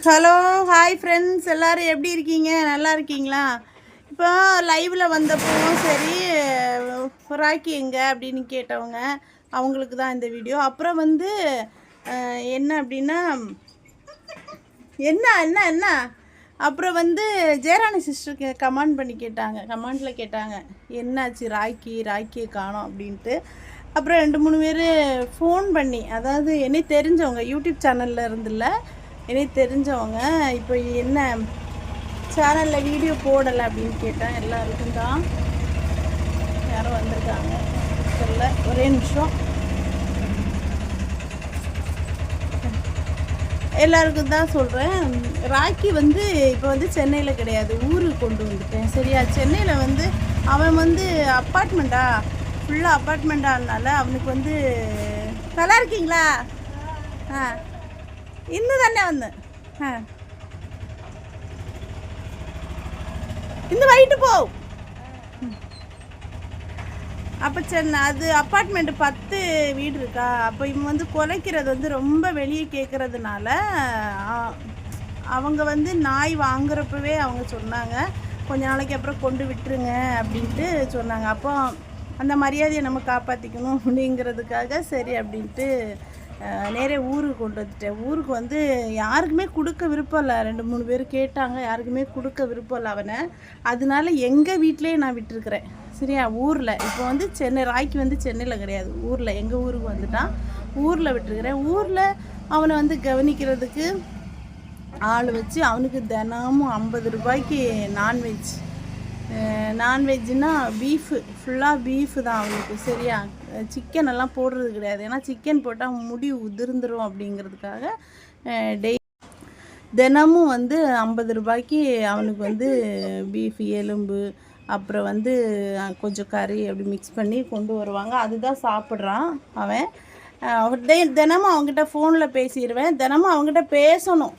Hello hi friends, எல்லோரும் எப்படி இருக்கீங்க? நல்லா இருக்கீங்களா? இப்போ லைவில் வந்தப்பவும் சரி, ராக்கி எங்கே அப்படின்னு கேட்டவங்க அவங்களுக்கு தான் இந்த வீடியோ. அப்புறம் வந்து என்ன அப்படின்னா என்ன என்ன என்ன அப்புறம் வந்து ஜெயராணி சிஸ்டருக்கு கமெண்ட் பண்ணி கேட்டாங்க, கமெண்டில் கேட்டாங்க என்னாச்சு ராக்கியை காணோம் அப்படின்ட்டு. அப்புறம் 2-3 பேர் ஃபோன் பண்ணி, அதாவது என்னை தெரிஞ்சவங்க யூடியூப் சேனலில் இருந்தில்ல, என்னை தெரிஞ்சவங்க இப்போ என்ன சேனலில் வீடியோ போடலை அப்படின்னு கேட்டேன். எல்லாருக்கும் தான் யாரும் வந்திருக்காங்க சொல்ல, ஒரே நிமிஷம். எல்லாருக்கும் தான் சொல்கிறேன். ராக்கி வந்து இப்போ வந்து சென்னையில் கிடையாது, ஊருக்கு கொண்டு வந்துட்டேன். சரியா? சென்னையில் வந்து அவன் வந்து அப்பார்ட்மெண்ட்டா, ஃபுல்லாக அப்பார்ட்மெண்ட்டானால அவனுக்கு வந்து நல்லா இருக்கீங்களா? இன்னும் தானே வந்தேன். இன்னும் வைட்டு போ. அப்போ சென்னை அது அப்பார்ட்மெண்ட்டு 10 வீடு இருக்கா. அப்போ இவங்க வந்து குலைக்கிறது வந்து ரொம்ப வெளியே கேட்குறதுனால அவங்க வந்து நாய் வாங்குறப்பவே அவங்க சொன்னாங்க, கொஞ்ச நாளைக்கு அப்புறம் கொண்டு விட்டுருங்க அப்படின்ட்டு சொன்னாங்க. அப்போ அந்த மரியாதையை நம்ம காப்பாற்றிக்கணும் அப்படிங்கிறதுக்காக சரி அப்படின்ட்டு நேரே ஊருக்கு கொண்டு வந்துட்டேன். ஊருக்கு வந்து யாருக்குமே கொடுக்க விருப்பம் இல்லை. 2-3 பேர் கேட்டாங்க, யாருக்குமே கொடுக்க விருப்பம் இல்லை அவனை. அதனால எங்கள் வீட்டிலே நான் விட்டுருக்குறேன். சரியா? ஊரில் இப்போ வந்து ராக்கி வந்து சென்னையில் கிடையாது, ஊரில் எங்கள் ஊருக்கு வந்துட்டான். ஊரில் விட்டுருக்குறேன். ஊரில் அவனை வந்து கவனிக்கிறதுக்கு ஆள் வச்சு அவனுக்கு தினமும் 50 ரூபாய்க்கு நான்வெஜ்னா பீஃபு, ஃபுல்லாக பீஃபு தான் அவனுக்கு. சரியா? சிக்கன் எல்லாம் போடுறது கிடையாது. ஏன்னா சிக்கன் போட்டால் முடி உதிர்ந்துடும் அப்படிங்கிறதுக்காக தினமும் வந்து 50 ரூபாய்க்கு அவனுக்கு வந்து பீஃப் எலும்பு, அப்புறம் வந்து கொஞ்சம் கறி அப்படி மிக்ஸ் பண்ணி கொண்டு வருவாங்க. அதுதான் சாப்பிட்றான் அவன். தினமும் அவங்ககிட்ட ஃபோனில் பேசிடுவேன். தினமும் அவங்ககிட்ட பேசணும்,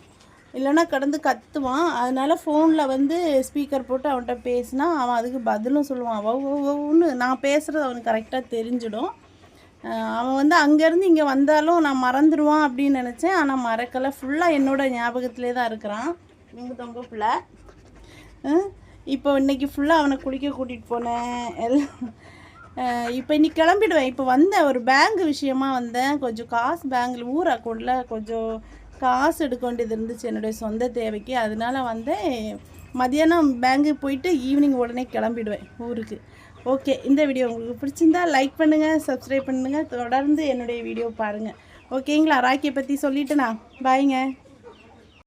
இல்லைன்னா கடந்து கத்துவான். அதனால் ஃபோனில் வந்து ஸ்பீக்கர் போட்டு அவன்கிட்ட பேசினா அவன் அதுக்கு பதிலும் சொல்லுவான். ஒன்று நான் பேசுகிறது அவனுக்கு கரெக்டாக தெரிஞ்சிடும். அவன் வந்து அங்கேருந்து இங்கே வந்தாலும் நான் மறந்துடுவான் அப்படின்னு நினச்சேன். ஆனால் மறக்கலை, ஃபுல்லாக என்னோடய ஞாபகத்திலே தான் இருக்கிறான். எங்கள் தொங்க பிள்ளை. இப்போ இன்றைக்கி ஃபுல்லாக அவனை குளிக்க கூட்டிகிட்டு போனேன் எல்லாம். இப்போ இன்றைக்கி கிளம்பிடுவேன். இப்போ வந்தேன், ஒரு பேங்க் விஷயமாக வந்தேன். கொஞ்சம் காசு பேங்கில் ஊர் அக்கௌண்ட்டில் கொஞ்சம் காசு எடுக்க வேண்டியது இருந்துச்சு என்னுடைய சொந்த தேவைக்கு. அதனால வந்து மதியானம் பேங்க்குக்கு போயிட்டு ஈவினிங் உடனே கிளம்பிடுவேன் ஊருக்கு. ஓகே, இந்த வீடியோ உங்களுக்கு பிடிச்சிருந்தா லைக் பண்ணுங்கள், சப்ஸ்கிரைப் பண்ணுங்கள், தொடர்ந்து என்னுடைய வீடியோ பாருங்கள். ஓகேங்களா? ராக்கியை பற்றி சொல்லிவிட்டேனா? பாய்ங்க.